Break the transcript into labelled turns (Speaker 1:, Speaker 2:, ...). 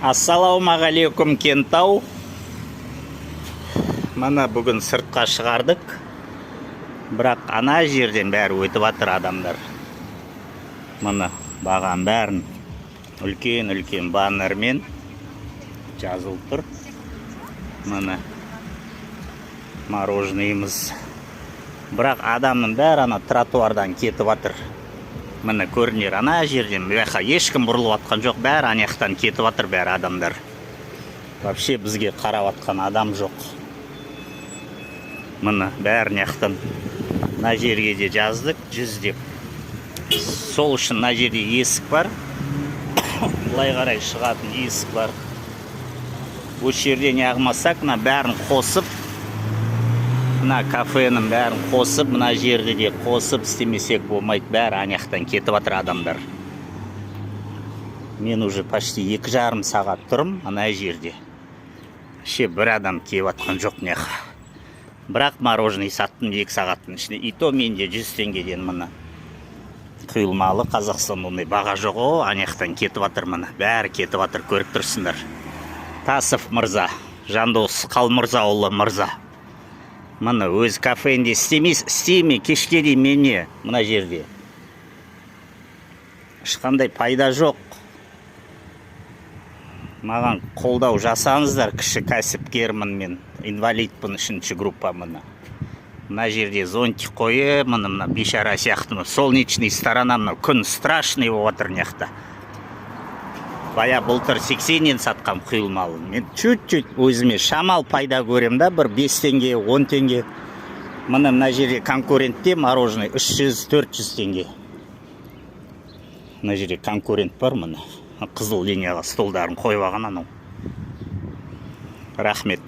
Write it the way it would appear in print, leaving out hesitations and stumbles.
Speaker 1: Ассалаумағалейкум, Кентау. Мына бүгін сыртқа шығардық. Бірақ ана жерден бәрі өтіп жатыр адамдар. Мына баған бәрін үлкен баннермен жазылып тұр. Мына мороженныйымыз. Бірақ адамның бәрі ана тротуардан кетіп жатыр. Мына көрінер ана жерден, ешкім бұрылып атқан жоқ, бәрі анаяқтан кетіп жатыр бәрі адамдар. Вообще бізге қарап атқан адам жоқ. Мына бәрі анаяқтан. Мына жерге де жаздық, 100 деп. Сол үшін мына жерде есік бар. Бұлай қарай шығатын есік бар. Осы жерде неғымасақ, мына бәрін қосып, мына кафенің бәрін қосып, мына жерде де қосып істемесек болмайды, бәрі анаяқтан кетіп жатыр адамдар. Мен уже почти 2,5 сағат тұрым ана жерде. Бір адам келіп жатқан жоқ неға. Бірақ мороженый саттым 2 сағаттың ішінде. И то менде 100 теңгеден мына. Құйылмалы, Қазақстан ондай баға жоқ, анаяқтан кетіп жатыр мына. Бәрі кетіп жатыр, көріп тұрсыңдар. Тасов мырза, Жандос Қалмырзаұлы мырза. Мына өз кафенде істеме, кешке де мене мына жерде. Ешқандай пайда жоқ. Маған қолдау жасаңыздар, кіші кәсіпкермін мен, инвалидпін, 3-ші группа мына. Мына жерде зонтик қойы, мына бейшара сияқты, солнечный сторона, күн страшный болып жатыр неқта. Бая бұлтыр 80-нен сатқам құйылмалы. Мен чуть-чуть өзіме шамал пайда көрем да, бір 5 теңге, 10 теңге. Мына жерде конкурентте мороженый 300-400 теңге. Мына жерде конкурент бар мына. Қызыл линияға столдарын қойып алған анау. Рахмет.